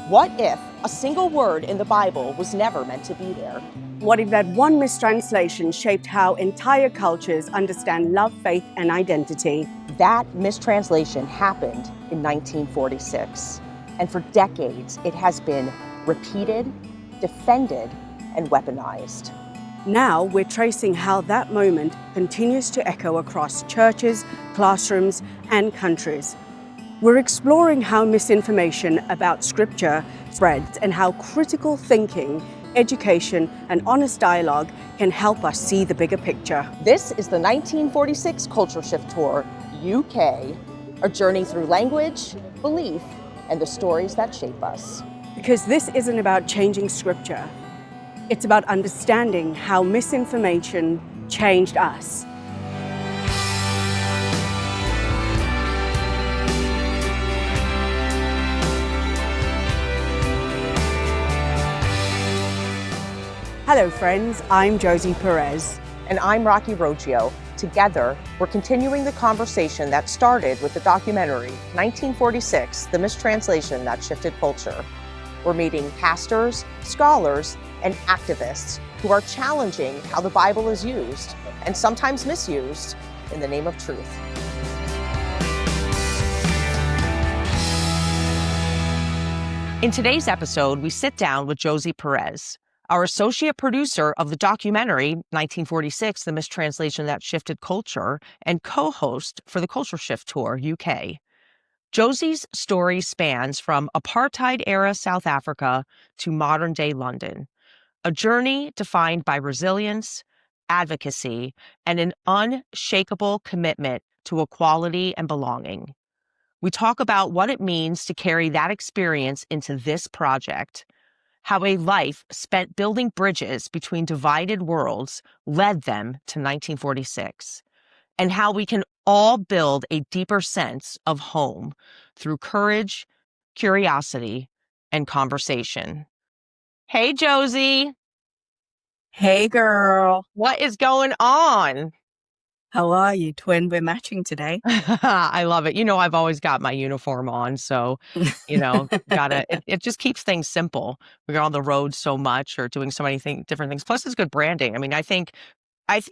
What if a single word in the Bible was never meant to be there? What if that one mistranslation shaped how entire cultures understand love, faith, and identity? That mistranslation happened in 1946. And for decades, it has been repeated, defended, and weaponized. Now we're tracing how that moment continues to echo across churches, classrooms, and countries. We're exploring how misinformation about Scripture spreads and how critical thinking, education, and honest dialogue can help us see the bigger picture. This is the 1946 Culture Shift Tour, UK, a journey through language, belief, and the stories that shape us. Because this isn't about changing Scripture. It's about understanding how misinformation changed us. Hello friends, I'm Josie Peres. And I'm Roggio. Together, we're continuing the conversation that started with the documentary 1946, The Mistranslation That Shifted Culture. We're meeting pastors, scholars, and activists who are challenging how the Bible is used, and sometimes misused, in the name of truth. In today's episode, we sit down with Josie Peres, our associate producer of the documentary 1946, The Mistranslation That Shifted Culture, and co-host for the Culture Shift Tour, UK. Josie's story spans from apartheid-era South Africa to modern-day London, a journey defined by resilience, advocacy, and an unshakable commitment to equality and belonging. We talk about what it means to carry that experience into this project, how a life spent building bridges between divided worlds led them to 1946, and how we can all build a deeper sense of home through courage, curiosity, and conversation. Hey, Josie. Hey, girl. What is going on? How are you, twin? We're matching today. I love it. I've always got my uniform on, so, it just keeps things simple. We're on the road so much or doing so many different things. Plus, it's good branding. I mean, I think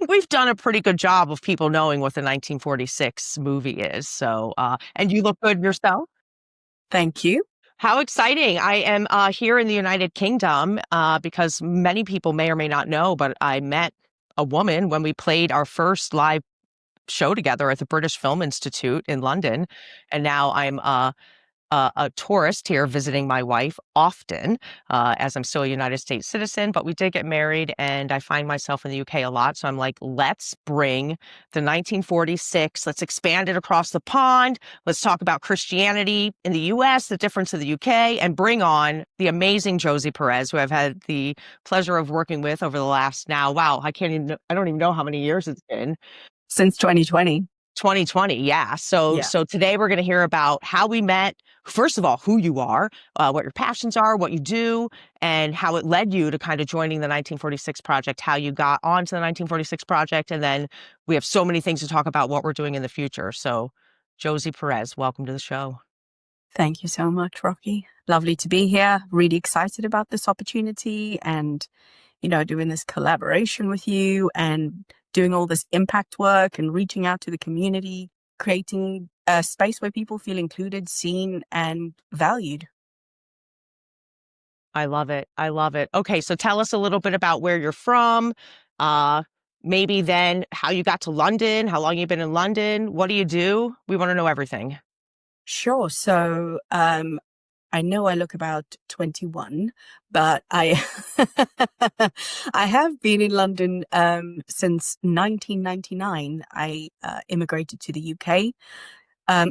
we've done a pretty good job of people knowing what the 1946 movie is. So, and you look good yourself. Thank you. How exciting. I am here in the United Kingdom because many people may or may not know, but I met a woman when we played our first live show together at the British Film Institute in London. And now I'm a tourist here visiting my wife often, as I'm still a United States citizen, but we did get married and I find myself in the UK a lot. So I'm like, let's bring the 1946, let's expand it across the pond. Let's talk about Christianity in the US, the difference of the UK, and bring on the amazing Josie Peres, who I've had the pleasure of working with over the last I don't even know how many years it's been. Since 2020. 2020, yeah. So today we're going to hear about how we met. First of all, who you are, what your passions are, what you do, and how it led you to kind of joining the 1946 project, how you got onto the 1946 project. And then we have so many things to talk about what we're doing in the future. So Josie Peres, welcome to the show. Thank you so much, Rocky. Lovely to be here. Really excited about this opportunity and, doing this collaboration with you and doing all this impact work and reaching out to the community, creating a space where people feel included, seen, and valued. I love it. I love it. Okay, so tell us a little bit about where you're from, maybe then how you got to London, how long you've been in London, what do you do? We want to know everything. Sure. So I know I look about 21, but I I have been in London since 1999. I immigrated to the UK.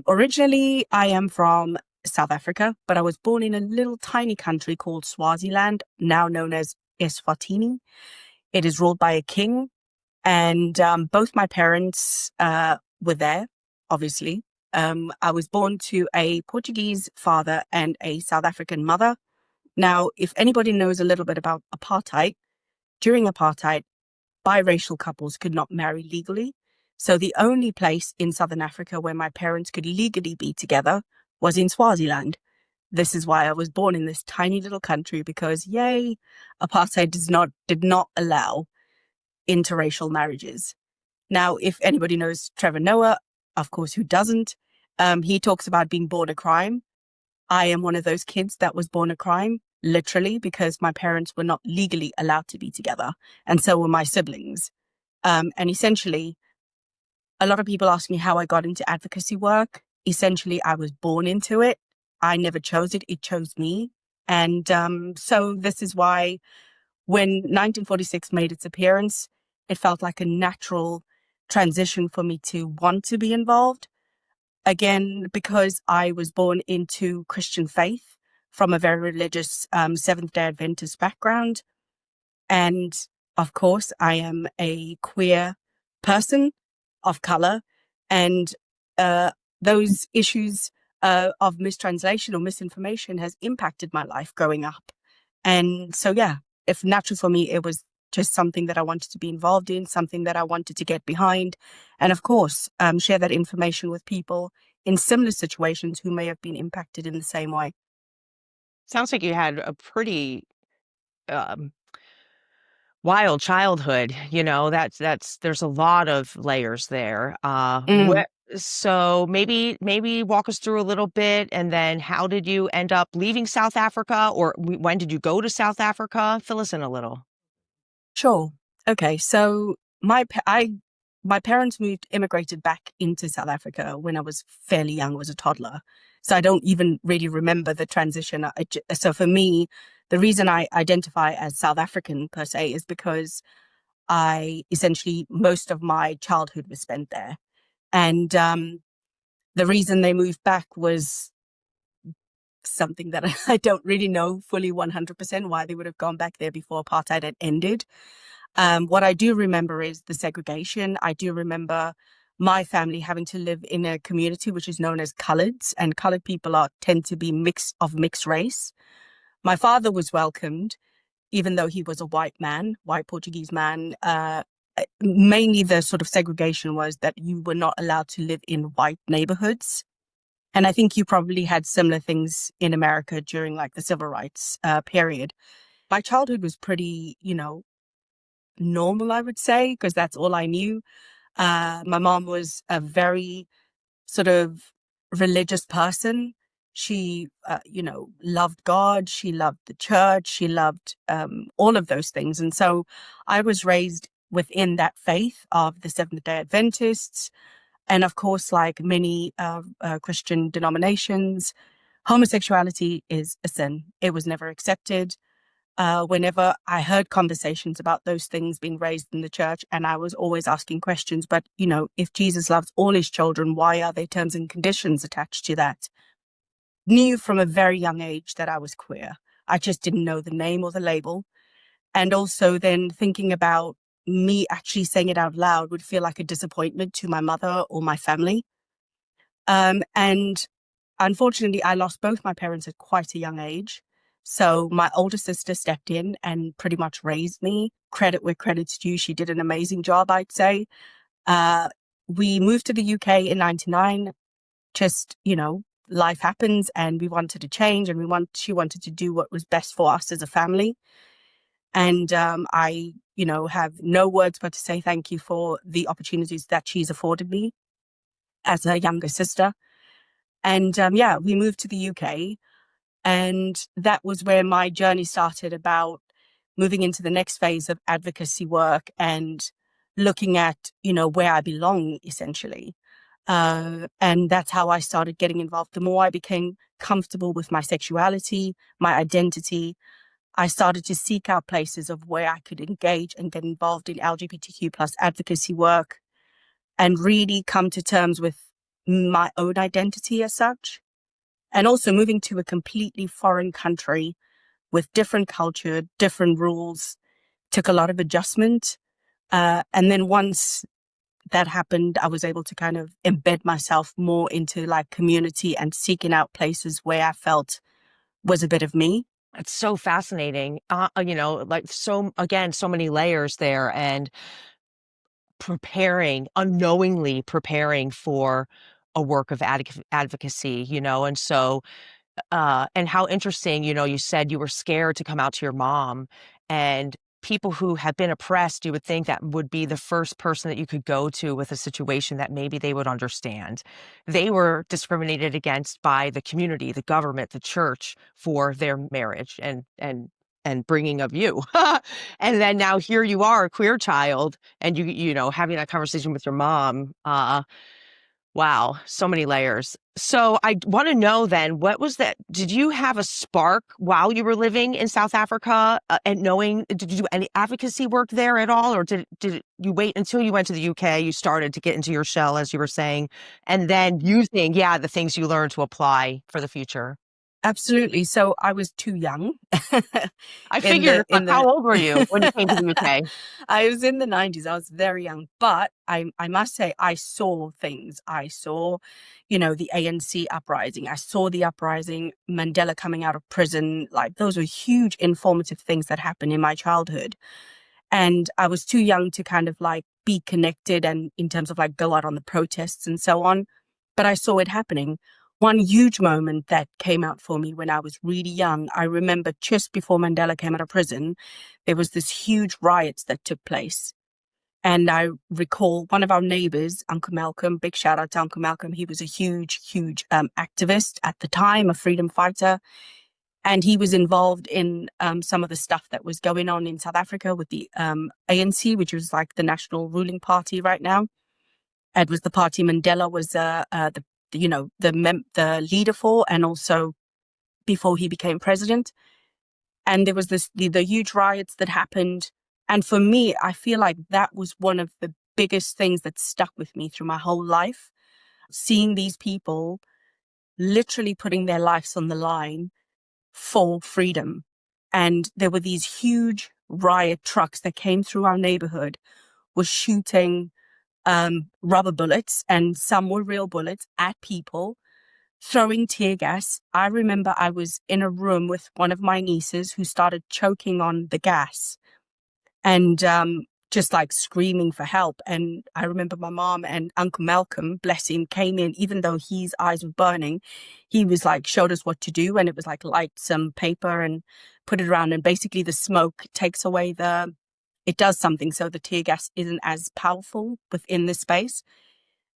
Originally, I am from South Africa, but I was born in a little tiny country called Swaziland, now known as Eswatini. It is ruled by a king, and both my parents were there, obviously. I was born to a Portuguese father and a South African mother. Now, if anybody knows a little bit about apartheid, during apartheid, biracial couples could not marry legally. So the only place in Southern Africa where my parents could legally be together was in Swaziland. this is why I was born in this tiny little country, because yay, apartheid did not allow interracial marriages. Now, if anybody knows Trevor Noah, of course, who doesn't, he talks about being born a crime. I am one of those kids that was born a crime, literally, because my parents were not legally allowed to be together, and so were my siblings. And essentially, a lot of people ask me how I got into advocacy work. Essentially, I was born into it. I never chose it. It chose me. And so this is why when 1946 made its appearance, it felt like a natural transition for me to want to be involved. Again, because I was born into Christian faith from a very religious Seventh-day Adventist background. And of course, I am a queer person of color. And those issues of mistranslation or misinformation has impacted my life growing up. And so, yeah, if natural for me, it was just something that I wanted to be involved in, something that I wanted to get behind. And of course, share that information with people in similar situations who may have been impacted in the same way. Sounds like you had a pretty um, wild childhood. There's a lot of layers there. Mm. So maybe walk us through a little bit, and then how did you end up leaving South Africa, or when did you go to South Africa? Fill us in a little. Sure. Okay. So my parents immigrated back into South Africa when I was fairly young, was a toddler. So I don't even really remember the transition. So for me, the reason I identify as South African per se is because I essentially most of my childhood was spent there. And the reason they moved back was something that I don't really know fully 100% why they would have gone back there before apartheid had ended. What I do remember is the segregation. I do remember my family having to live in a community which is known as coloreds, and colored people tend to be mixed race. My father was welcomed, even though he was a white man, white Portuguese man. Mainly the sort of segregation was that you were not allowed to live in white neighborhoods. And I think you probably had similar things in America during like the civil rights period. My childhood was pretty, normal, I would say, because that's all I knew. My mom was a very sort of religious person. She, loved God. She loved the church. She loved all of those things. And so I was raised within that faith of the Seventh-day Adventists. And of course, like many Christian denominations, homosexuality is a sin. It was never accepted. Whenever I heard conversations about those things being raised in the church, and I was always asking questions, but, if Jesus loves all his children, why are there terms and conditions attached to that? Knew from a very young age that I was queer. I just didn't know the name or the label. And also then thinking about me actually saying it out loud would feel like a disappointment to my mother or my family. And unfortunately, I lost both my parents at quite a young age. So my older sister stepped in and pretty much raised me. Credit where credit's due. She did an amazing job, I'd say. We moved to the UK in 99. Just, life happens and we wanted to change, and she wanted to do what was best for us as a family. And I, have no words but to say thank you for the opportunities that she's afforded me as a younger sister. And we moved to the UK. And that was where my journey started, about moving into the next phase of advocacy work and looking at, where I belong, essentially. And that's how I started getting involved. The more I became comfortable with my sexuality, my identity, I started to seek out places of where I could engage and get involved in LGBTQ plus advocacy work and really come to terms with my own identity as such. And also moving to a completely foreign country with different culture, different rules, took a lot of adjustment. And then once that happened, I was able to kind of embed myself more into like community and seeking out places where I felt was a bit of me. It's so fascinating. So many layers there, and unknowingly preparing for a work of advocacy, and so and how interesting, you said you were scared to come out to your mom, and people who have been oppressed, you would think that would be the first person that you could go to with a situation that maybe they would understand. They were discriminated against by the community, the government, the church for their marriage and bringing of you. And then now here you are, a queer child, and having that conversation with your mom. Wow, so many layers. So I want to know then, what was that? Did you have a spark while you were living in South Africa, and did you do any advocacy work there at all? Or did you wait until you went to the UK, you started to get into your shell, as you were saying, and then using, the things you learned to apply for the future? Absolutely. So I was too young. I in figured, the in how the old were you when you came to the UK? I was in the 90s. I was very young, but I must say I saw things. I saw, the ANC uprising. I saw the uprising, Mandela coming out of prison. Like, those were huge informative things that happened in my childhood. And I was too young to kind of like be connected and in terms of like go out on the protests and so on. But I saw it happening. One huge moment that came out for me when I was really young, I remember just before Mandela came out of prison, there was this huge riots that took place. And I recall one of our neighbors, Uncle Malcolm, big shout out to Uncle Malcolm. He was a huge, huge activist at the time, a freedom fighter. And he was involved in some of the stuff that was going on in South Africa with the ANC, which was like the national ruling party right now. It was the party Mandela was the leader for, and also before he became president. And there was the huge riots that happened. And for me, I feel like that was one of the biggest things that stuck with me through my whole life. Seeing these people literally putting their lives on the line for freedom. And there were these huge riot trucks that came through our neighborhood, were shooting rubber bullets, and some were real bullets, at people, throwing tear gas. I remember I was in a room with one of my nieces who started choking on the gas and just like screaming for help. And I remember my mom and Uncle Malcolm, bless him, came in, even though his eyes were burning. He was like, showed us what to do. And it was like, light some paper and put it around. And basically the smoke takes away it does something. So the tear gas isn't as powerful within the space.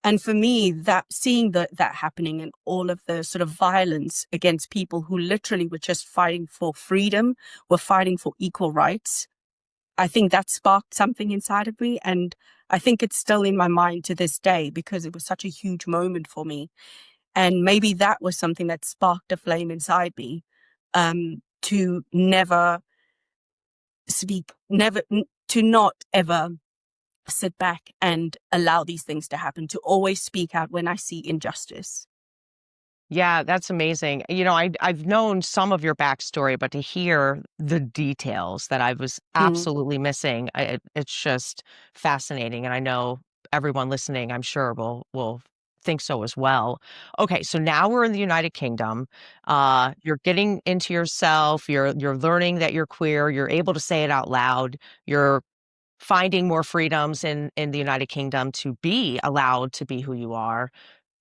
And for me, that seeing that happening and all of the sort of violence against people who literally were just fighting for freedom, were fighting for equal rights, I think that sparked something inside of me. And I think it's still in my mind to this day because it was such a huge moment for me. And maybe that was something that sparked a flame inside me, to never speak, to not ever sit back and allow these things to happen, to always speak out when I see injustice. Yeah, that's amazing. I've known some of your backstory, but to hear the details that I was Mm. absolutely missing, it's just fascinating. And I know everyone listening, I'm sure, will think so as well. Okay, so now we're in the United Kingdom. You're getting into yourself. You're learning that you're queer. You're able to say it out loud. You're finding more freedoms in the United Kingdom to be allowed to be who you are.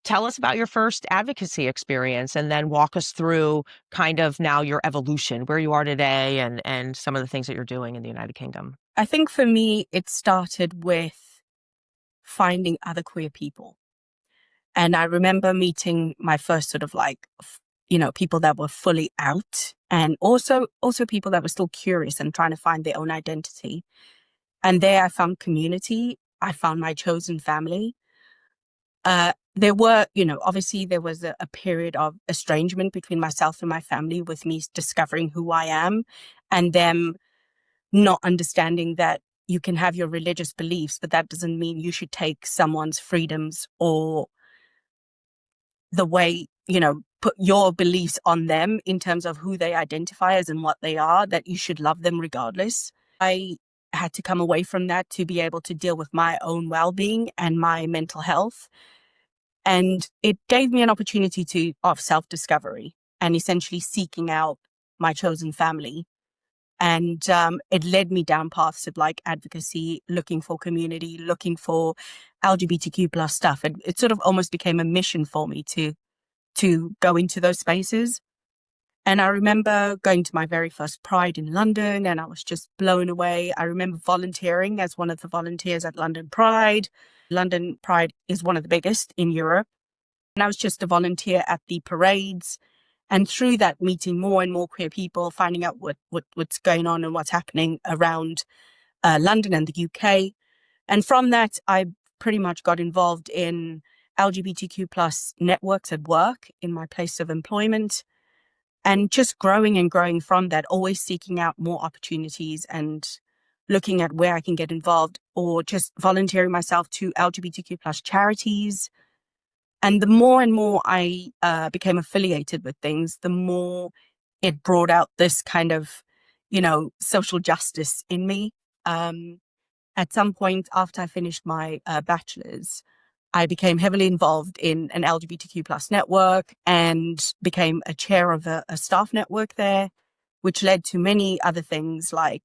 Tell us about your first advocacy experience, and then walk us through kind of now your evolution, where you are today, and some of the things that you're doing in the United Kingdom. I think for me, it started with finding other queer people. And I remember meeting my first sort of like, people that were fully out, and also people that were still curious and trying to find their own identity. And there I found community. I found my chosen family. There were, obviously there was a period of estrangement between myself and my family, with me discovering who I am and them not understanding that you can have your religious beliefs, but that doesn't mean you should take someone's freedoms or the way, put your beliefs on them in terms of who they identify as and what they are, that you should love them regardless. I had to come away from that to be able to deal with my own well-being and my mental health. And it gave me an opportunity of self-discovery and essentially seeking out my chosen family. And it led me down paths of like advocacy, looking for community, looking for LGBTQ plus stuff. And it sort of almost became a mission for me to go into those spaces. And I remember going to my very first Pride in London, and I was just blown away. I remember volunteering as one of the volunteers at London Pride. London Pride is one of the biggest in Europe. And I was just a volunteer at the parades. And through that, meeting more and more queer people, finding out what's going on and what's happening around London and the UK. And from that, I pretty much got involved in LGBTQ plus networks at work in my place of employment. And just growing and growing from that, always seeking out more opportunities and looking at where I can get involved, or just volunteering myself to LGBTQ plus charities. And the more and more I became affiliated with things, the more it brought out this kind of, social justice in me. At some point after I finished my bachelor's, I became heavily involved in an LGBTQ plus network and became a chair of a staff network there, which led to many other things like,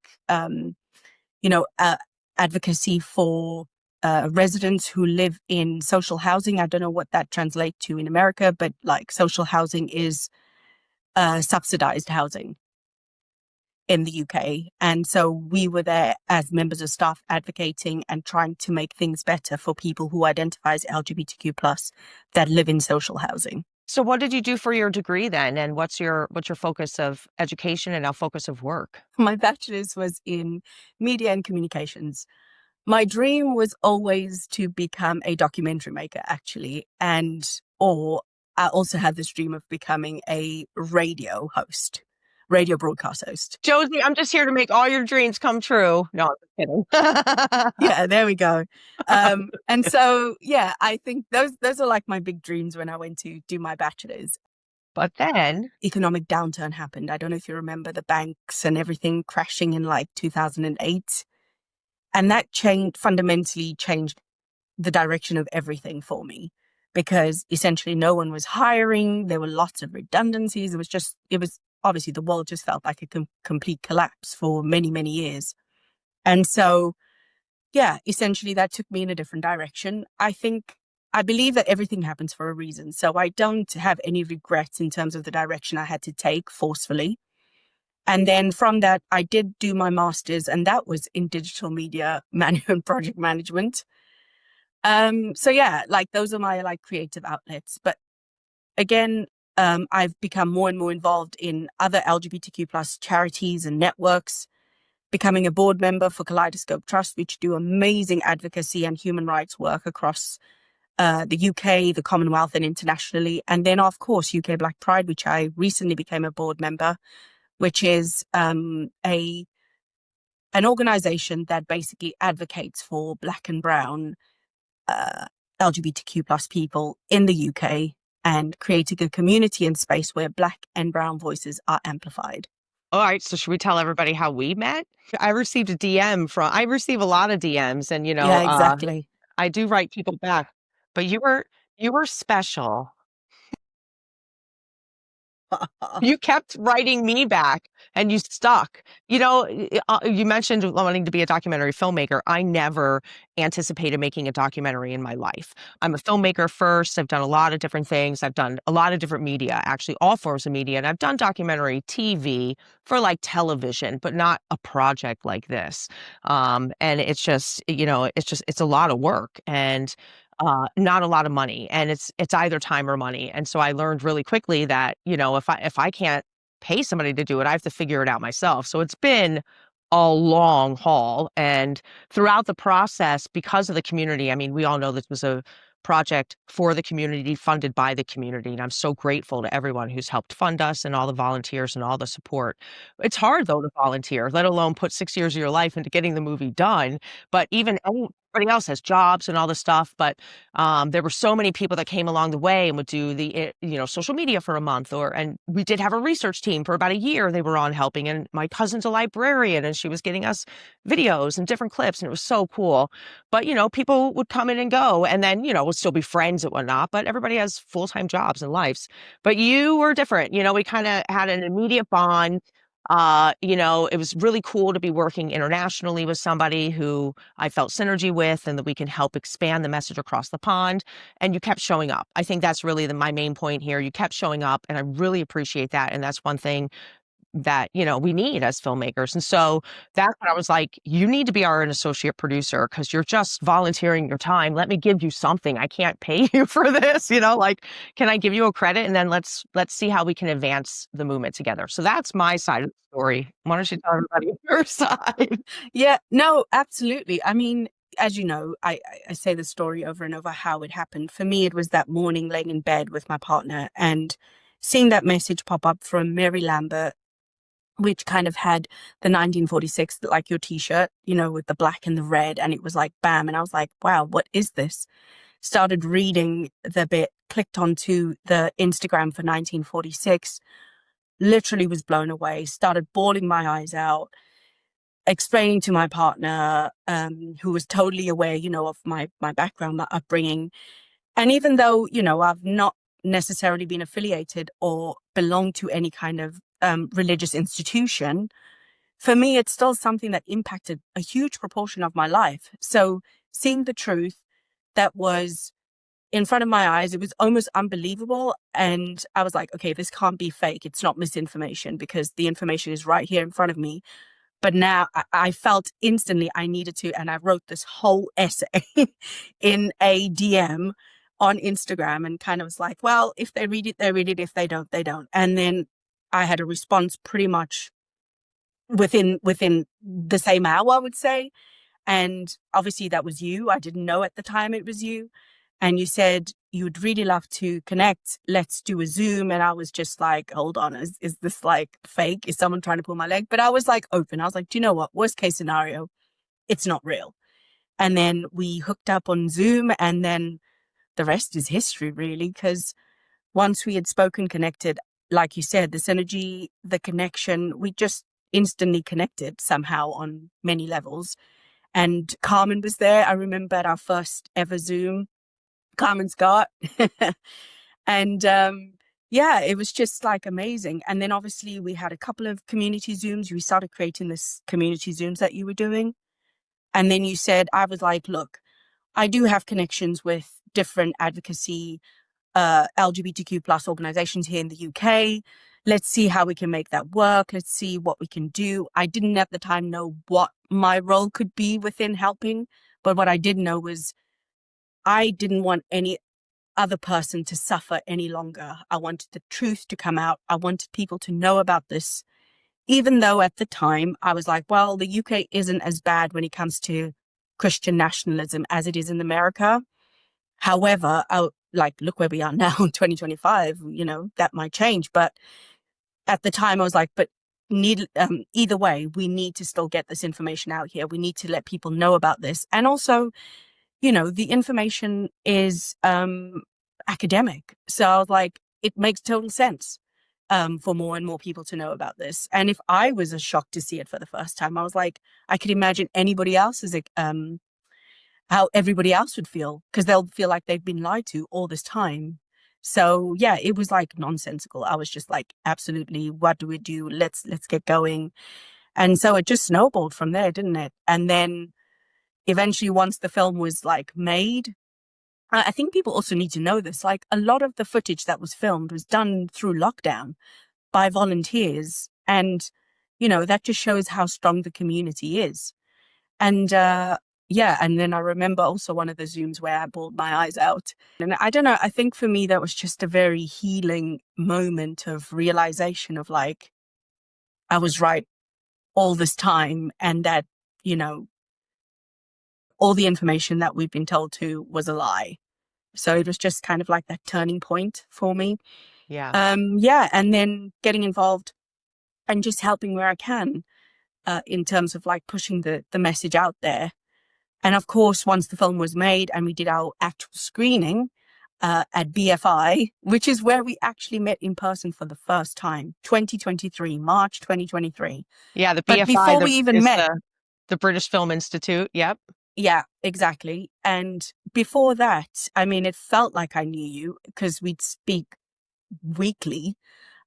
advocacy for residents who live in social housing. I don't know what that translates to in America, but like social housing is subsidized housing in the UK. And so we were there as members of staff advocating and trying to make things better for people who identify as LGBTQ plus that live in social housing. So what did you do for your degree then? And what's your focus of education and now focus of work? My bachelor's was in media and communications. My dream was always to become a documentary maker, actually. Or I also had this dream of becoming a radio broadcast host. Josie, I'm just here to make all your dreams come true. No, I'm kidding. Yeah, there we go. And so, yeah, I think those are like my big dreams when I went to do my bachelor's. But then economic downturn happened. I don't know if you remember the banks and everything crashing in like 2008. And that fundamentally changed the direction of everything for me, because essentially no one was hiring. There were lots of redundancies. It was obviously the world just felt like a complete collapse for many, many years. And so, yeah, essentially that took me in a different direction. I believe that everything happens for a reason. So I don't have any regrets in terms of the direction I had to take forcefully. And then from that, I did do my master's, and that was in digital media and project management. So yeah, like those are my like creative outlets. But again, I've become more and more involved in other LGBTQ plus charities and networks, becoming a board member for Kaleidoscope Trust, which do amazing advocacy and human rights work across the UK, the Commonwealth, and internationally. And then, of course, UK Black Pride, which I recently became a board member, which is an organization that basically advocates for Black and brown LGBTQ plus people in the UK and creating a community and space where Black and brown voices are amplified. All right. So should we tell everybody how we met? I received I receive a lot of DMs, and, Yeah, exactly. I do write people back, but you were special. You kept writing me back and you stuck. You mentioned wanting to be a documentary filmmaker. I never anticipated making a documentary in my life. I'm a filmmaker first. I've done a lot of different things. I've done a lot of different media, actually all forms of media. And I've done documentary TV for like television, but not a project like this. And it's just, it's a lot of work. And not a lot of money, and it's either time or money. And so I learned really quickly that, if I can't pay somebody to do it, I have to figure it out myself. So it's been a long haul. And throughout the process, because of the community, I mean, we all know this was a project for the community, funded by the community. And I'm so grateful to everyone who's helped fund us and all the volunteers and all the support. It's hard, though, to volunteer, let alone put 6 years of your life into getting the movie done. But even everybody else has jobs and all this stuff. But there were so many people that came along the way and would do the, social media for a month. And we did have a research team for about a year. They were on helping. And my cousin's a librarian, and she was getting us videos and different clips. And it was so cool. But, people would come in and go, and then, we'll still be friends and whatnot. But everybody has full-time jobs and lives. But you were different. We kind of had an immediate bond. It was really cool to be working internationally with somebody who I felt synergy with and that we can help expand the message across the pond. And you kept showing up. I think that's really my main point here. You kept showing up, and I really appreciate that. And that's one thing that, we need as filmmakers. And so that's when I was like, you need to be our associate producer because you're just volunteering your time. Let me give you something. I can't pay you for this, like, can I give you a credit? And then let's see how we can advance the movement together. So that's my side of the story. Why don't you tell everybody your side? Yeah, no, absolutely. I mean, as you know, I say the story over and over how it happened. For me, it was that morning laying in bed with my partner and seeing that message pop up from Mary Lambert, which kind of had the 1946, like your t-shirt, with the black and the red. And it was like, bam. And I was like, wow, what is this? Started reading the bit, clicked onto the Instagram for 1946, literally was blown away, started bawling my eyes out, explaining to my partner, who was totally aware, of my background, my upbringing. And even though, I've not necessarily been affiliated or belonged to any kind of religious institution, for me, it's still something that impacted a huge proportion of my life. So seeing the truth that was in front of my eyes, it was almost unbelievable. And I was like, okay, this can't be fake. It's not misinformation because the information is right here in front of me. But now I felt instantly I needed to, and I wrote this whole essay in a DM on Instagram and kind of was like, well, if they read it, they read it. If they don't, they don't. And then I had a response pretty much within the same hour, I would say. And obviously that was you. I didn't know at the time it was you. And you said you'd really love to connect. Let's do a Zoom. And I was just like, hold on, is this like fake? Is someone trying to pull my leg? But I was like open. I was like, do you know what? Worst case scenario, it's not real. And then we hooked up on Zoom, and then the rest is history, really, because once we had spoken, connected, like you said, the synergy, the connection, we just instantly connected somehow on many levels. And Carmen was there. I remember at our first ever Zoom, Carmen Scott. And yeah, it was just like amazing. And then obviously we had a couple of community Zooms. We started creating this community Zooms that you were doing. And then you said, I was like, look, I do have connections with different advocacy LGBTQ plus organizations here in the UK. Let's see how we can make that work. Let's see what we can do. I didn't at the time know what my role could be within helping, but what I did know was I didn't want any other person to suffer any longer. I wanted the truth to come out. I wanted people to know about this, even though at the time I was like, well, the UK isn't as bad when it comes to Christian nationalism as it is in America. However, look where we are now in 2025, that might change. But at the time I was like, but either way, we need to still get this information out here. We need to let people know about this. And also, the information is academic. So I was like, it makes total sense for more and more people to know about this. And if I was as shocked to see it for the first time, I was like, I could imagine anybody else's how everybody else would feel, because they'll feel like they've been lied to all this time. So yeah, it was like nonsensical. I was just like, absolutely, what do we do? Let's get going. And so it just snowballed from there, didn't it? And then eventually, once the film was like made, I think people also need to know this, like a lot of the footage that was filmed was done through lockdown by volunteers. And, that just shows how strong the community is. And yeah, and then I remember also one of the Zooms where I bawled my eyes out. And I don't know, I think for me, that was just a very healing moment of realization of like, I was right all this time, and that, all the information that we've been told to was a lie. So it was just kind of like that turning point for me. Yeah. Yeah. And then getting involved and just helping where I can in terms of like pushing the message out there. And of course, once the film was made and we did our actual screening at BFI, which is where we actually met in person for the first time, 2023, March 2023. Yeah, the But BFI before we even met, the British Film Institute. Yep. yeah, exactly. And before that, I mean, it felt like I knew you because we'd speak weekly.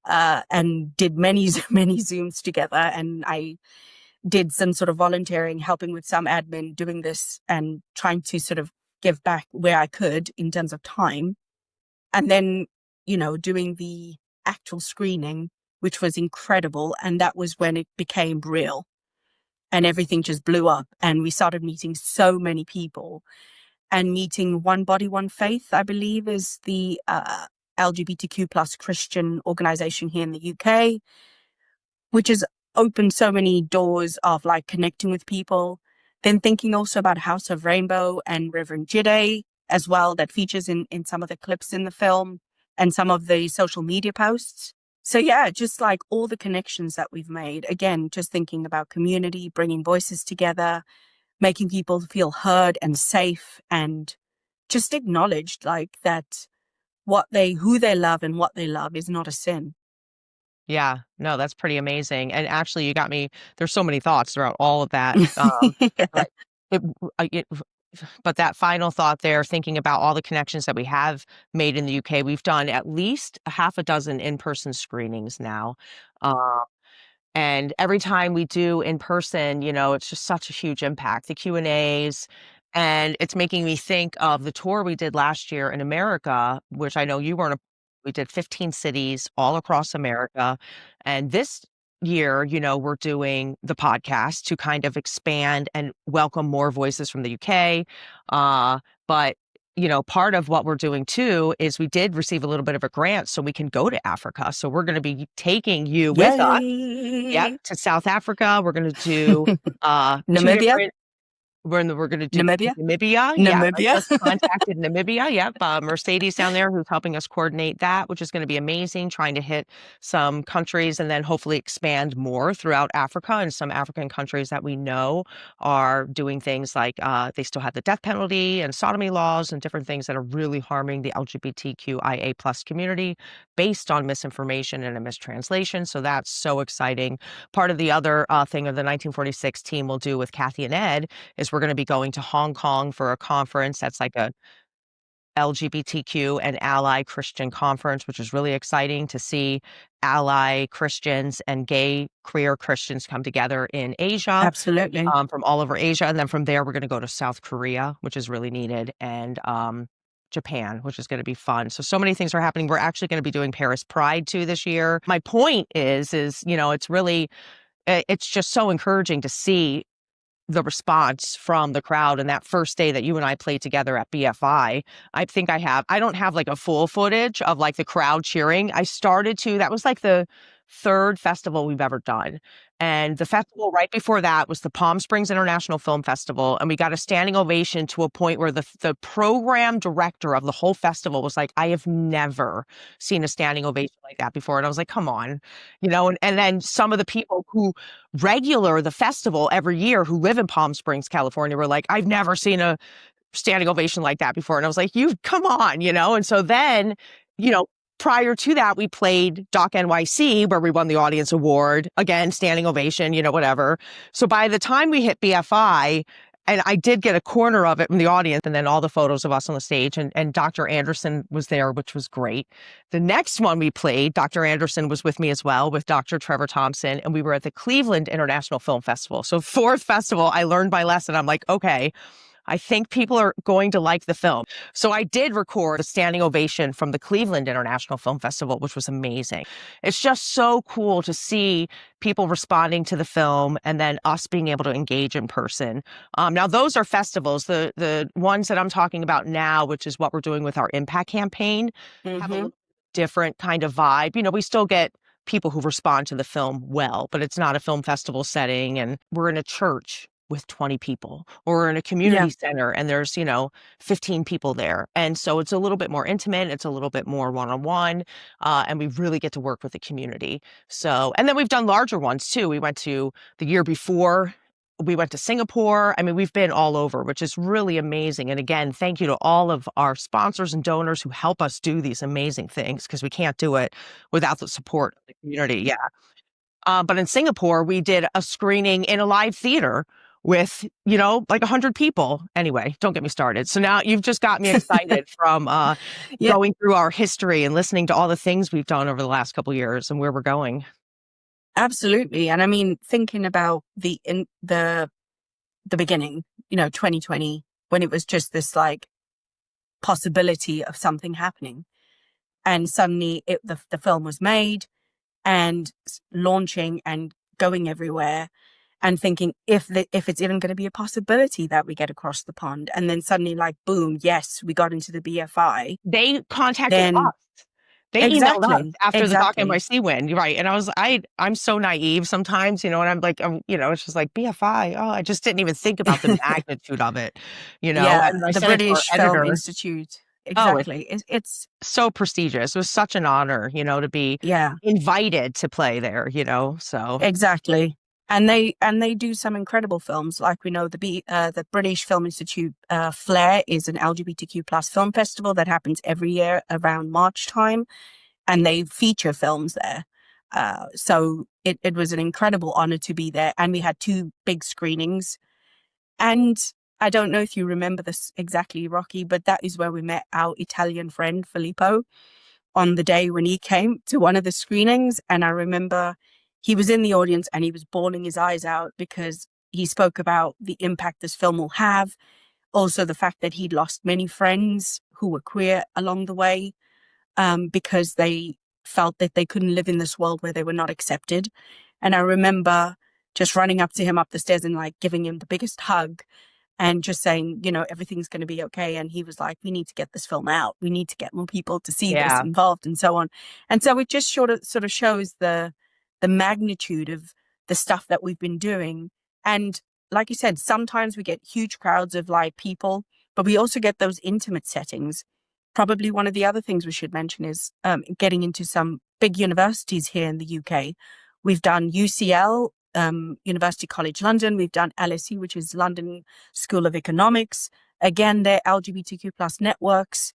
and did many, many Zooms together. And I did some sort of volunteering, helping with some admin, doing this and trying to sort of give back where I could in terms of time. And then, doing the actual screening, which was incredible. And that was when it became real and everything just blew up. And we started meeting so many people and meeting One Body, One Faith, I believe, is the LGBTQ plus Christian organization here in the UK, which has opened so many doors of like connecting with people. Then thinking also about House of Rainbow and Reverend Jide as well, that features in some of the clips in the film and some of the social media posts. So yeah, just like all the connections that we've made, again, just thinking about community, bringing voices together, making people feel heard and safe and just acknowledged, like that who they love and what they love is not a sin. Yeah, no, that's pretty amazing. And actually, you got me. There's so many thoughts throughout all of that. But it, it, but that final thought there, thinking about all the connections that we have made in the UK, we've done at least a half a dozen in-person screenings now. Uh, and every time we do in person, it's just such a huge impact. The Q&As, and it's making me think of the tour we did last year in America, which I know you weren't we did 15 cities all across America. And this year, we're doing the podcast to kind of expand and welcome more voices from the UK. But part of what we're doing too is we did receive a little bit of a grant so we can go to Africa. So we're going to be taking you with us. Yep, Yay! to South Africa. We're going to do two Namibia? different. We're going to do Namibia? Namibia. Yeah, I Namibia? just contacted Namibia. Yep, Mercedes down there who's helping us coordinate that, which is going to be amazing. Trying to hit some countries and then hopefully expand more throughout Africa and some African countries that we know are doing things like they still have the death penalty and sodomy laws and different things that are really harming the LGBTQIA plus community based on misinformation and a mistranslation. So that's so exciting. Part of the other thing of the 1946 team will do with Kathy and Ed is we're going to be going to Hong Kong for a conference that's like a LGBTQ and ally Christian conference, which is really exciting to see ally Christians and gay queer Christians come together in Asia, Absolutely. from all over Asia. And then from there, we're going to go to South Korea, which is really needed, and Japan, which is going to be fun. So many things are happening. We're actually going to be doing Paris Pride too this year. My point is, it's really, it's just so encouraging to see the response from the crowd. And that first day that you and I played together at BFI, I don't have like a full footage of like the crowd cheering. That was like the third festival we've ever done. And the festival right before that was the Palm Springs International Film Festival. And we got a standing ovation to a point where the program director of the whole festival was like, I have never seen a standing ovation like that before. And I was like, come on, and then some of the people who regular the festival every year who live in Palm Springs, California, were like, I've never seen a standing ovation like that before. And I was like, come on, And so then, prior to that, we played Doc NYC, where we won the audience award. Again, standing ovation, whatever. So by the time we hit BFI, and I did get a corner of it in the audience, and then all the photos of us on the stage, and Dr. Anderson was there, which was great. The next one we played, Dr. Anderson was with me as well, with Dr. Trevor Thompson, and we were at the Cleveland International Film Festival. So fourth festival, I learned my lesson. I'm like, okay, I think people are going to like the film. So I did record a standing ovation from the Cleveland International Film Festival, which was amazing. It's just so cool to see people responding to the film and then us being able to engage in person. Now, those are festivals. The ones that I'm talking about now, which is what we're doing with our impact campaign, have a little different kind of vibe. We still get people who respond to the film well, but it's not a film festival setting, and we're in a church with 20 people, or in a community center and there's 15 people there, and so it's a little bit more intimate, it's a little bit more one-on-one, and we really get to work with the community. So, and then we've done larger ones too. The year before, we went to Singapore. I mean, we've been all over, which is really amazing. And again, thank you to all of our sponsors and donors who help us do these amazing things, because we can't do it without the support of the community. But in Singapore, we did a screening in a live theater with, like 100 people. Anyway, don't get me started. So now you've just got me excited from Yeah, going through our history and listening to all the things we've done over the last couple of years and where we're going. absolutely. And I mean, thinking about the beginning, 2020, when it was just this like possibility of something happening, and suddenly the film was made and launching and going everywhere, and thinking if it's even going to be a possibility that we get across the pond, and then suddenly like boom, yes, we got into the BFI. They contacted Then us. They emailed us after the Doc exactly. NYC win. You're right. And I'm so naive sometimes, and I'm like, it's just like BFI. Oh, I just didn't even think about the magnitude of it, Yeah, and I the sent it to our British Film editor. Institute. Oh, Exactly. It's so prestigious. It was such an honor, to be yeah, invited to play there, so. exactly. And they do some incredible films. Like we know the British Film Institute Flare is an LGBTQ plus film festival that happens every year around March time, and they feature films there. So it was an incredible honor to be there, and we had two big screenings. And I don't know if you remember this exactly, Rocky, but that is where we met our Italian friend Filippo on the day when he came to one of the screenings. And I remember he was in the audience and he was bawling his eyes out because he spoke about the impact this film will have. Also, the fact that he'd lost many friends who were queer along the way, because they felt that they couldn't live in this world where they were not accepted. And I remember just running up to him up the stairs and like giving him the biggest hug and just saying, everything's going to be okay. And he was like, we need to get this film out. We need to get more people to see this Yeah. involved and so on. And so it just sort of shows the magnitude of the stuff that we've been doing. And like you said, sometimes we get huge crowds of like people, but we also get those intimate settings. Probably one of the other things we should mention is getting into some big universities here in the UK. We've done UCL, University College London. We've done LSE, which is London School of Economics. Again, their LGBTQ plus networks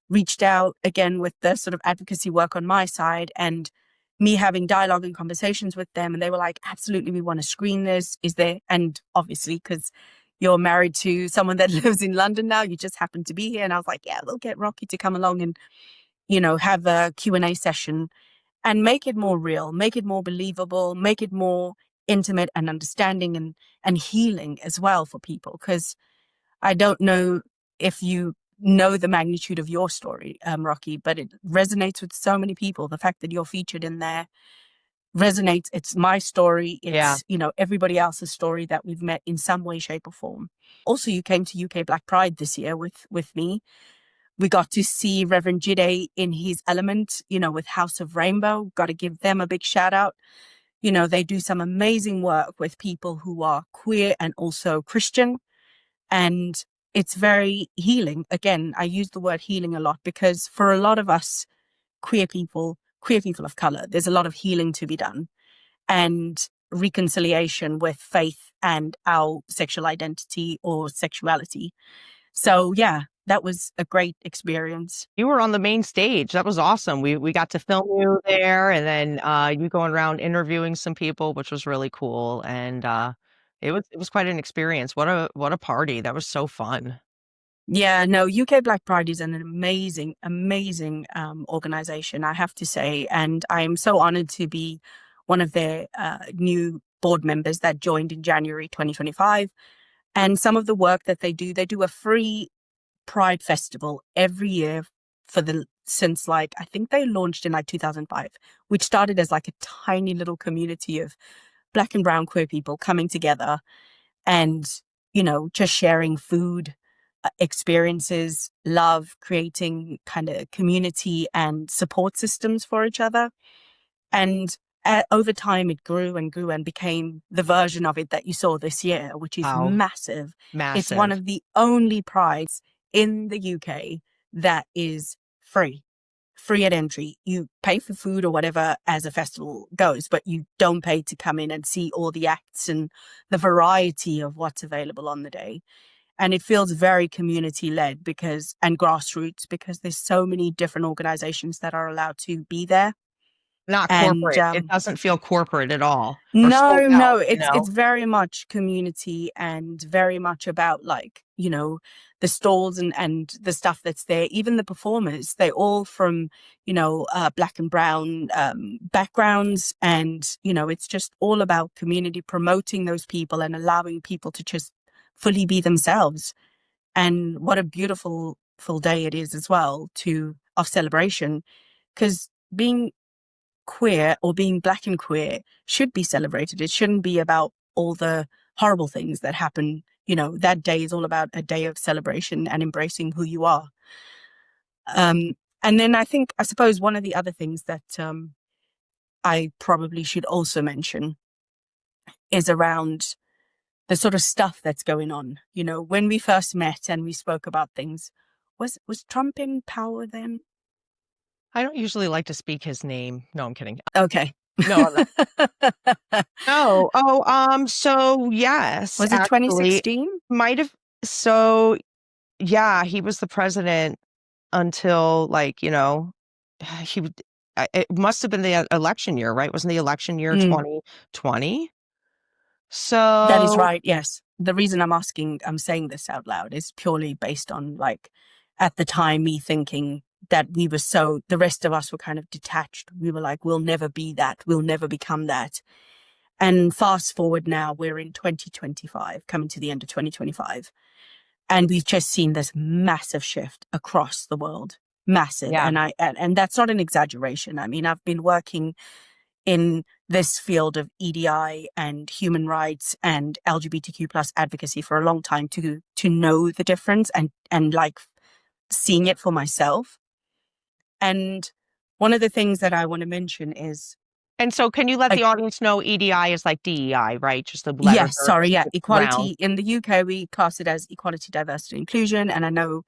reached out again with the sort of advocacy work on my side and me having dialogue and conversations with them. And they were like, absolutely, we want to screen this. Is there? And obviously, because you're married to someone that lives in London now, you just happen to be here. And I was like, yeah, we'll get Rocky to come along and, have a Q&A session and make it more real, make it more believable, make it more intimate and understanding and healing as well for people. Because I don't know if you know the magnitude of your story, Rocky, but it resonates with so many people. The fact that you're featured in there resonates. It's my story. Yeah. It's, everybody else's story that we've met in some way, shape or form. Also, you came to UK Black Pride this year with me. We got to see Reverend Jide in his element, with House of Rainbow. Got to give them a big shout out. They do some amazing work with people who are queer and also Christian. And it's very healing. Again, I use the word healing a lot because for a lot of us queer people of color, there's a lot of healing to be done and reconciliation with faith and our sexual identity or sexuality. So yeah, that was a great experience. You were on the main stage. That was awesome. We got to film you there, and then you going around interviewing some people, which was really cool. And it was quite an experience. What a party. That was so fun. Yeah, no, UK Black Pride is an amazing, amazing organization, I have to say. And I am so honored to be one of their new board members that joined in January 2025. And some of the work that they do a free Pride Festival every year since like, I think they launched in like 2005, which started as like a tiny little community of Black and brown queer people coming together and, just sharing food, experiences, love, creating kind of community and support systems for each other. And over time, it grew and grew and became the version of it that you saw this year, which is Wow. massive. It's one Massive. of the only prides in the UK that is free at entry. You pay for food or whatever as a festival goes, but you don't pay to come in and see all the acts and the variety of what's available on the day. And it feels very community led and grassroots because there's so many different organizations that are allowed to be there. Not And corporate. It doesn't feel corporate at all or sold no, out, you it's know? very much community and very much about like, the stalls and the stuff that's there. Even the performers, they're all from, black and brown backgrounds. And, it's just all about community, promoting those people and allowing people to just fully be themselves. And what a beautiful full day it is as well of celebration, because being queer or being black and queer should be celebrated. It shouldn't be about all the horrible things that happen. That day is all about a day of celebration and embracing who you are. And then I suppose one of the other things that I probably should also mention is around the sort of stuff that's going on. When we first met and we spoke about things, was Trump in power then? I don't usually like to speak his name. No, I'm kidding. Okay. No, I'm not. No. Oh, so yes, Was it actually 2016? might have. So yeah, he was the president until he would. It must have been the election year, right? Wasn't the election year 2020? That is So right. Yes. The reason I'm saying this out loud is purely based on like at the time me thinking that the rest of us were kind of detached. We were like, we'll never be that. We'll never become that. And fast forward now, we're in 2025, coming to the end of 2025. And we've just seen this massive shift across the world. Massive. yeah. And that's not an exaggeration. I mean, I've been working in this field of EDI and human rights and LGBTQ plus advocacy for a long time to know the difference and like seeing it for myself. And one of the things that I want to mention is, And so can you let the audience know EDI is like DEI, right? Just the letter. yes, sorry, yeah. Equality round. in the UK, we class it as equality, diversity, inclusion. And I know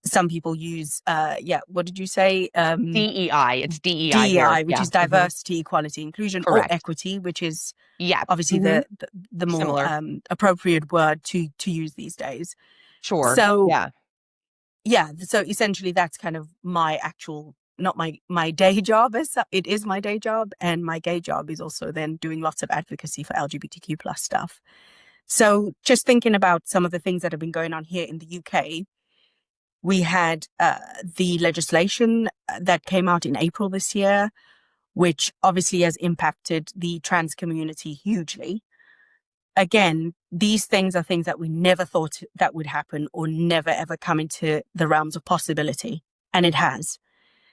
some people use, what did you say? DEI. It's DEI here. DEI, which Yeah. is diversity, equality, inclusion, Correct. or equity, which is Yeah. obviously the more Similar. appropriate word to use these days. Sure. So yeah. So essentially that's kind of my actual, not my day job. It is my day job, and my gay job is also then doing lots of advocacy for LGBTQ plus stuff. So just thinking about some of the things that have been going on here in the UK, we had the legislation that came out in April this year, which obviously has impacted the trans community hugely. Again, these things are things that we never thought that would happen or never ever come into the realms of possibility. And it has.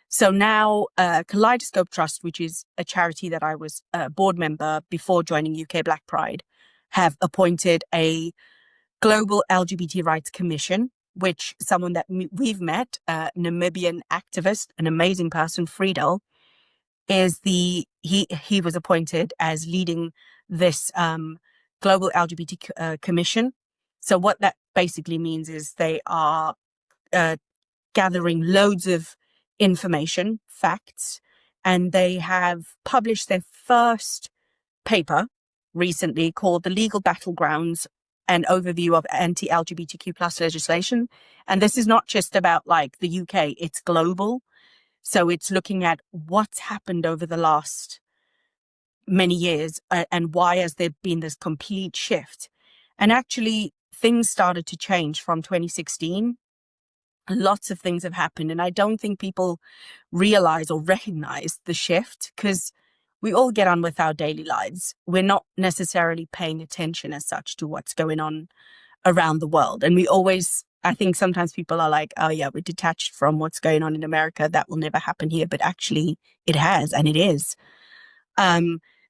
So now Kaleidoscope Trust, which is a charity that I was a board member before joining UK Black Pride, have appointed a global LGBT rights commission, which someone that we've met, a Namibian activist, an amazing person, Friedel, he was appointed as leading this global LGBT commission. So what that basically means is they are gathering loads of information, facts, and they have published their first paper recently called The Legal Battlegrounds, an overview of anti-LGBTQ plus legislation. And this is not just about like the UK, it's global. So it's looking at what's happened over the last many years and why has there been this complete shift. And actually things started to change from 2016. Lots of things have happened, and I don't think people realize or recognize the shift because we all get on with our daily lives. We're not necessarily paying attention as such to what's going on around the world. And I think sometimes people are like, oh yeah, we're detached from what's going on in America. That will never happen here. But actually it has, and it is.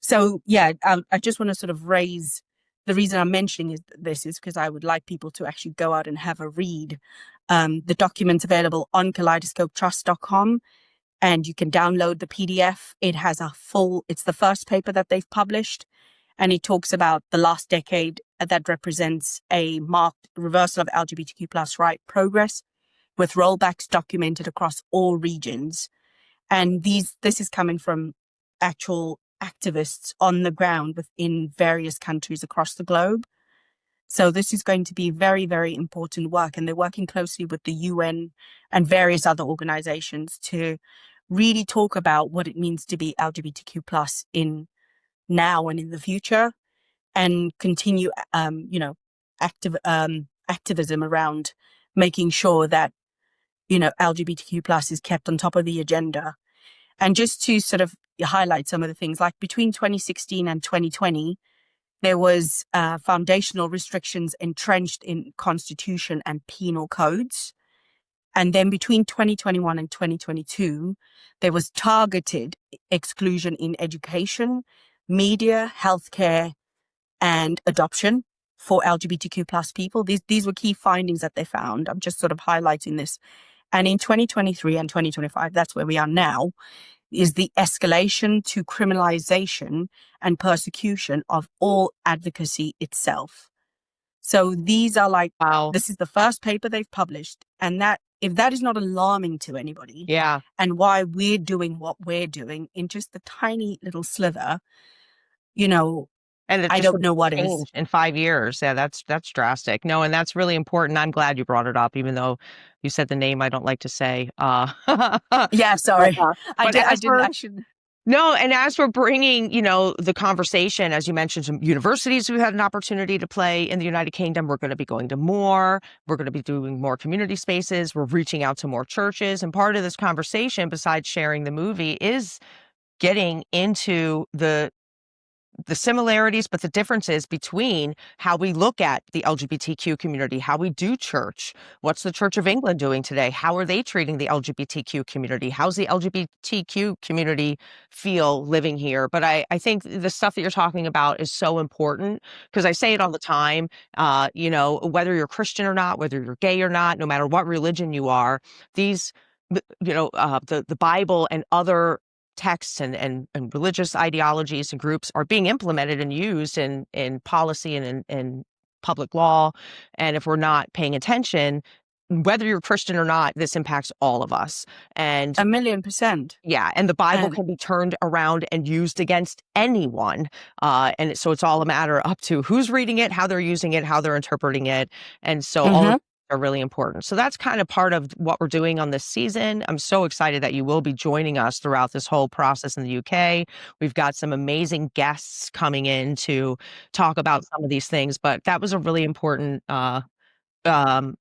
So yeah, I just want to sort of raise the reason I'm mentioning this is because I would like people to actually go out and have a read. The document's available on kaleidoscopetrust.com, and you can download the PDF. It has it's the first paper that they've published, and it talks about the last decade that represents a marked reversal of LGBTQ plus right progress, with rollbacks documented across all regions. And this is coming from actual activists on the ground within various countries across the globe. So this is going to be very, very important work. And they're working closely with the UN and various other organizations to really talk about what it means to be LGBTQ plus in now and in the future, and continue, activism around making sure that, LGBTQ plus is kept on top of the agenda. And just to sort of highlight some of the things, like between 2016 and 2020, there was foundational restrictions entrenched in constitution and penal codes. And then between 2021 and 2022, there was targeted exclusion in education, media, healthcare, and adoption for LGBTQ plus people. These were key findings that they found. I'm just sort of highlighting this. And in 2023 and 2025, that's where we are now, is the escalation to criminalization and persecution of all advocacy itself. So these are like, Wow. this is the first paper they've published. And that, if that is not alarming to anybody, Yeah. and why we're doing what we're doing in just the tiny little sliver, And it I just don't know what is. changed in 5 years. Yeah, that's drastic. No, and that's really important. I'm glad you brought it up, even though you said the name I don't like to say. Yeah, sorry. I But shouldn't. no, and as we're bringing, the conversation, as you mentioned, some universities who had an opportunity to play in the United Kingdom, we're going to be going to more. We're going to be doing more community spaces. We're reaching out to more churches. And part of this conversation, besides sharing the movie, is getting into the similarities, but the differences between how we look at the LGBTQ community, how we do church. What's the Church of England doing today? How are they treating the LGBTQ community? How's the LGBTQ community feel living here? But I think the stuff that you're talking about is so important, because I say it all the time, whether you're Christian or not, whether you're gay or not, no matter what religion you are, these, the Bible and other texts and religious ideologies and groups are being implemented and used in policy and in public law. And if we're not paying attention, whether you're Christian or not, this impacts all of us. And 1,000,000%. yeah, and the Bible And can be turned around and used against anyone. So it's all a matter up to who's reading it, how they're using it, how they're interpreting it. And so all of are really important. So that's kind of part of what we're doing on this season. I'm so excited that you will be joining us throughout this whole process in the UK. We've got some amazing guests coming in to talk about some of these things, but that was a really important um,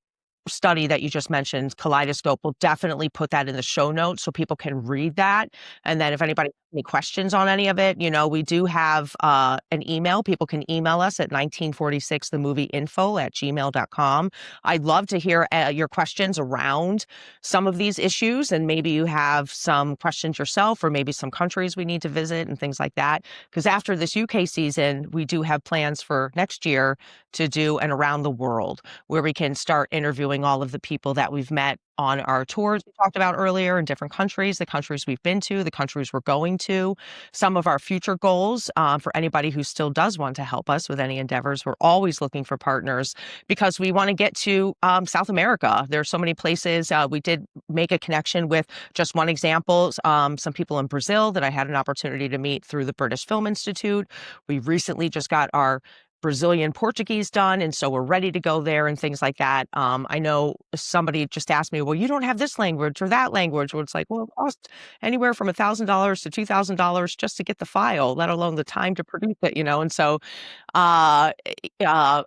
study that you just mentioned, Kaleidoscope. We'll definitely put that in the show notes so people can read that. And then if anybody has any questions on any of it, we do have an email. People can email us at 1946themovieinfo@gmail.com. I'd love to hear your questions around some of these issues, and maybe you have some questions yourself, or maybe some countries we need to visit and things like that. Because after this UK season, we do have plans for next year to do an around the world, where we can start interviewing all of the people that we've met on our tours we talked about earlier in different countries, the countries we've been to, the countries we're going to, some of our future goals for anybody who still does want to help us with any endeavors. We're always looking for partners because we want to get to South America. There are so many places. We did make a connection with, just one example, some people in Brazil that I had an opportunity to meet through the British Film Institute. We recently just got our Brazilian Portuguese done, and so we're ready to go there and things like that. I know somebody just asked me, well, you don't have this language or that language. Well, it's like, well, it costs anywhere from $1,000 to $2,000 just to get the file, let alone the time to produce it, And so,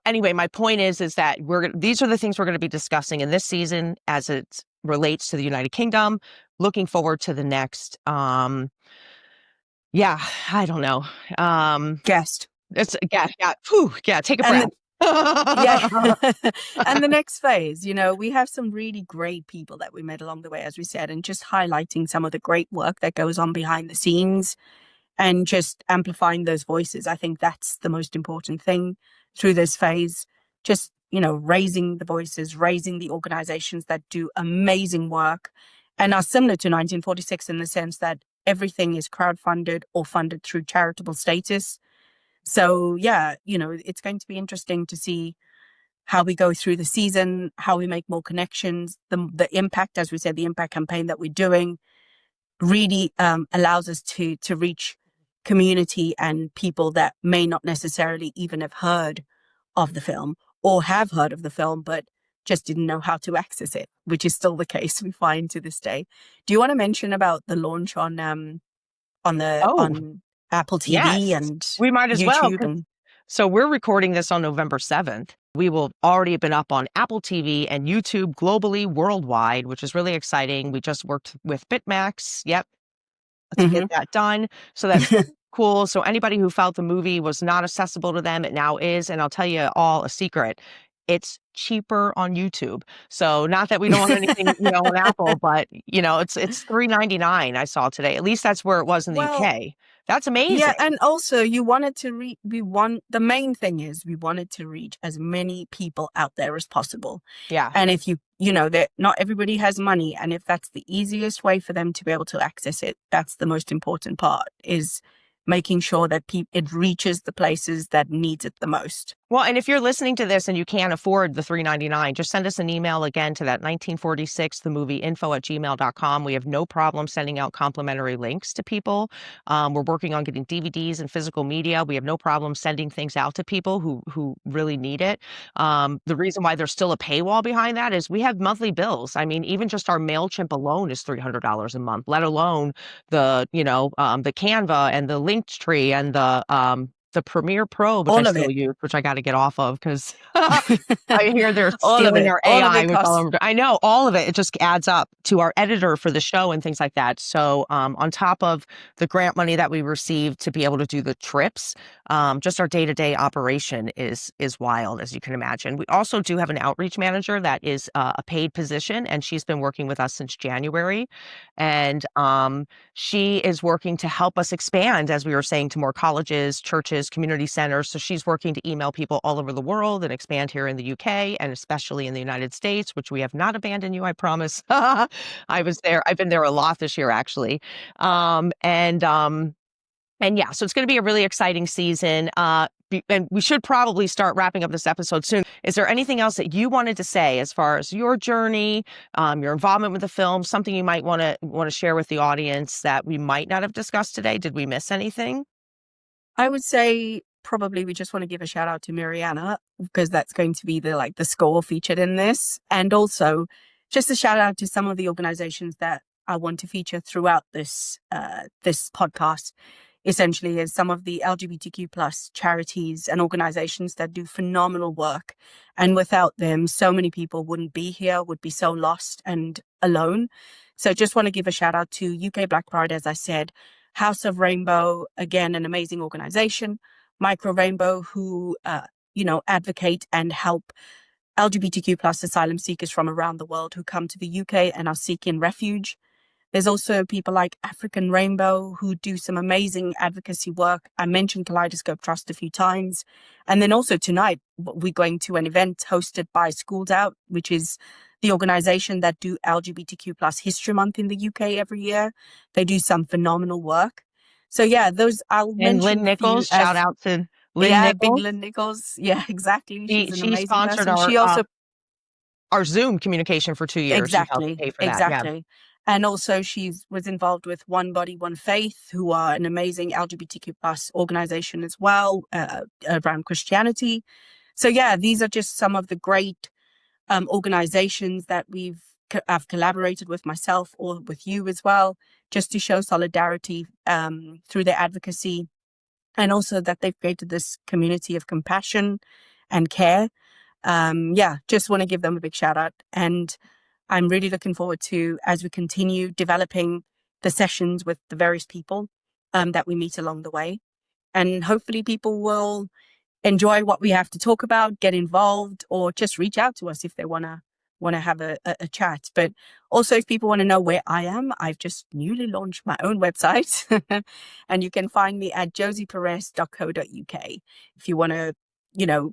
anyway, my point is that these are the things we're going to be discussing in this season as it relates to the United Kingdom. Looking forward to the next. I don't know. guest. It's take a breath. And the next phase, we have some really great people that we met along the way, as we said, and just highlighting some of the great work that goes on behind the scenes and just amplifying those voices. I think that's the most important thing through this phase. Just, raising the voices, raising the organizations that do amazing work and are similar to 1946 in the sense that everything is crowdfunded or funded through charitable status. So, it's going to be interesting to see how we go through the season, how we make more connections. The impact, as we said, the impact campaign that we're doing really allows us to reach community and people that may not necessarily even have heard of the film or have heard of the film, but just didn't know how to access it, which is still the case we find to this day. Do you want to mention about the launch on Oh, Apple TV yes, and we might as well. YouTube? And So we're recording this on November 7th. We will already have been up on Apple TV and YouTube globally, worldwide, which is really exciting. We just worked with Bitmax. Yep, to get that done. So that's cool. So anybody who felt the movie was not accessible to them, it now is. And I'll tell you all a secret. It's cheaper on YouTube. So not that we don't want anything, on Apple, but it's $3.99 I saw today. At least that's where it was in the well, UK. That's yeah, amazing. and also you wanted to the main thing is we wanted to reach as many people out there as possible. Yeah. And if that not everybody has money, and if that's the easiest way for them to be able to access it, that's the most important part, is making sure that it reaches the places that needs it the most. Well, and if you're listening to this and you can't afford the $3.99, just send us an email again to that 1946 the movie info@gmail.com. We have no problem sending out complimentary links to people. We're working on getting DVDs and physical media. We have no problem sending things out to people who really need it. The reason why there's still a paywall behind that is we have monthly bills. I mean, even just our MailChimp alone is $300 a month, let alone the Canva and the Linktree and the Premiere Pro, which I still use, which I got to get off of because I hear they're stealing our AI. I know all of it. It just adds up to our editor for the show and things like that. So on top of the grant money that we received to be able to do the trips, just our day-to-day operation is wild, as you can imagine. We also do have an outreach manager that is a paid position, and she's been working with us since January. And she is working to help us expand, as we were saying, to more colleges, churches, community centers. So she's working to email people all over the world and expand here in the UK and especially in the United States, which we have not abandoned you, I promise. I was there. I've been there a lot this year, actually. And yeah, so it's going to be a really exciting season. And we should probably start wrapping up this episode soon. Is there anything else that you wanted to say as far as your journey, your involvement with the film, something you might want to share with the audience that we might not have discussed today? Did we miss anything? I would say probably we just want to give a shout out to Mariana, because that's going to be the score featured in this. And also just a shout out to some of the organizations that I want to feature throughout this podcast. Essentially, is some of the LGBTQ plus charities and organizations that do phenomenal work. And without them, so many people wouldn't be here, would be so lost and alone. So just want to give a shout out to UK Black Pride, as I said, House of Rainbow, again, an amazing organization, Micro Rainbow, who, advocate and help LGBTQ plus asylum seekers from around the world who come to the UK and are seeking refuge. There's also people like African Rainbow who do some amazing advocacy work. I mentioned Kaleidoscope Trust a few times. And then also tonight, we're going to an event hosted by Schools Out, which is the organization that do LGBTQ plus History Month in the UK every year. They do some phenomenal work. So yeah, I'll mention. And Lynn Nichols, shout out to Lynn Nichols. Big Lynn Nichols. Yeah, exactly. She's an amazing sponsored person. She also our Zoom communication for 2 years. Exactly. She helped pay for that. Exactly. Yeah. And also was involved with One Body, One Faith, who are an amazing LGBTQ plus organization as well, around Christianity. So yeah, these are just some of the great organizations that I've collaborated with myself or with you as well, just to show solidarity through their advocacy, and also that they've created this community of compassion and care. Just want to give them a big shout out. And I'm really looking forward to, as we continue developing the sessions with the various people that we meet along the way. And hopefully people will enjoy what we have to talk about, get involved, or just reach out to us if they want to have a chat. But also, if people want to know where I am, I've just newly launched my own website and you can find me at josieperes.co.uk. If you want to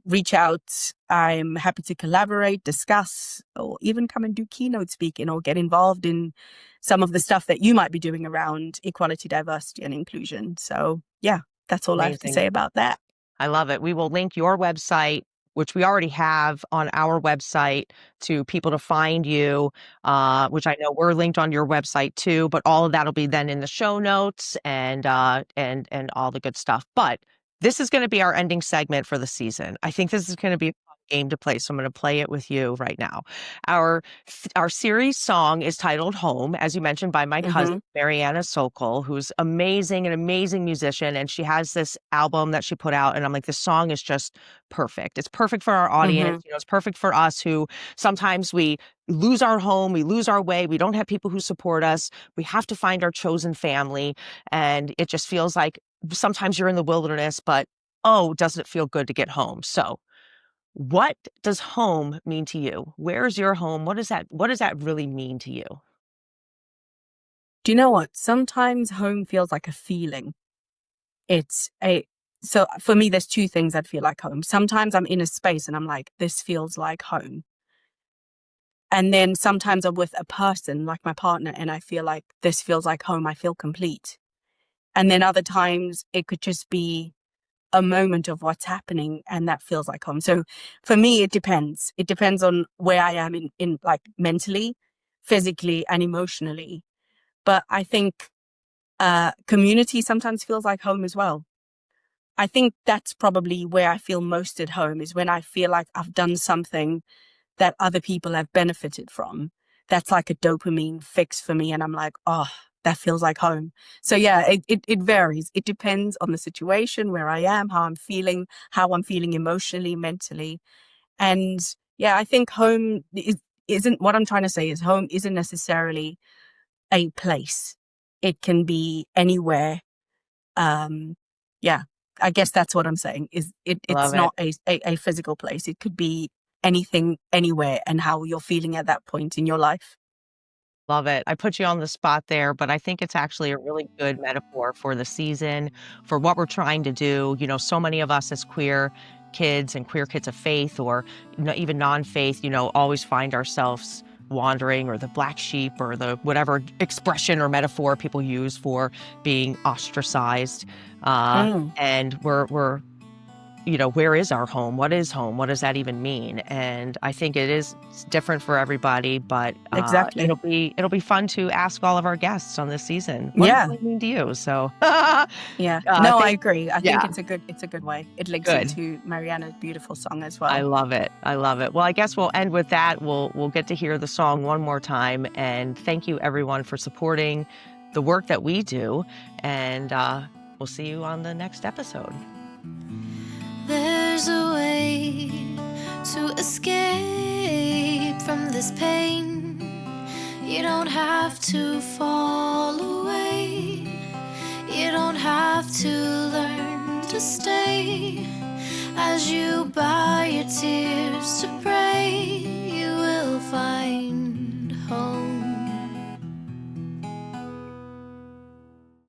reach out, I'm happy to collaborate, discuss, or even come and do keynote speaking or get involved in some of the stuff that you might be doing around equality, diversity, and inclusion. So yeah, that's all I have to say about that. I love it. We will link your website, which we already have on our website, to people to find you, which I know we're linked on your website too, but all of that will be then in the show notes and all the good stuff. But this is going to be our ending segment for the season. I think this is going to be game to play, so I'm gonna play it with you right now. Our series song is titled Home, as you mentioned, by my cousin, Mariana Sokol, who's amazing, an amazing musician, and she has this album that she put out, and I'm like, "This song is just perfect." It's perfect for our audience, you know, it's perfect for us who sometimes we lose our home, we lose our way, we don't have people who support us, we have to find our chosen family, and it just feels like sometimes you're in the wilderness, but, oh, doesn't it feel good to get home? So, what does home mean to you? Where's your home? What does that really mean to you? Do you know what? Sometimes home feels like a feeling. So for me, there's two things that feel like home. Sometimes I'm in a space and I'm like, this feels like home. And then sometimes I'm with a person like my partner and I feel like this feels like home. I feel complete. And then other times it could just be a moment of what's happening and that feels like home. So for me, it depends. It depends on where I am in like mentally, physically and emotionally. But I think community sometimes feels like home as well. I think that's probably where I feel most at home, is when I feel like I've done something that other people have benefited from. That's like a dopamine fix for me. And I'm like, oh, that feels like home. So yeah, it varies. It depends on the situation, where I am, how I'm feeling emotionally, mentally. And yeah, I think isn't what I'm trying to say is home isn't necessarily a place. It can be anywhere. Um, yeah, I guess that's what I'm saying is it's Love it. not a physical place. It could be anything, anywhere, and how you're feeling at that point in your life. Love it. I put you on the spot there, but I think it's actually a really good metaphor for the season, for what we're trying to do. You know, so many of us as queer kids and queer kids of faith, or even non-faith, always find ourselves wandering, or the black sheep, or the whatever expression or metaphor people use for being ostracized. Mm, And we're where is our home? What is home? What does that even mean? And I think it's different for everybody, but exactly. it'll be fun to ask all of our guests on this season, what does Yeah. it mean to you? So, Yeah. No, I thank agree. I think yeah, it's a good way. It links good. into Mariana's beautiful song as I well. love it. I love it. Well, I guess we'll end with that. We'll get to hear the song one more time, and thank you everyone for supporting the work that we do, and we'll see you on the next episode. There's a way to escape from this pain. You don't have to fall away. You don't have to learn to stay as you bow your tears to pray.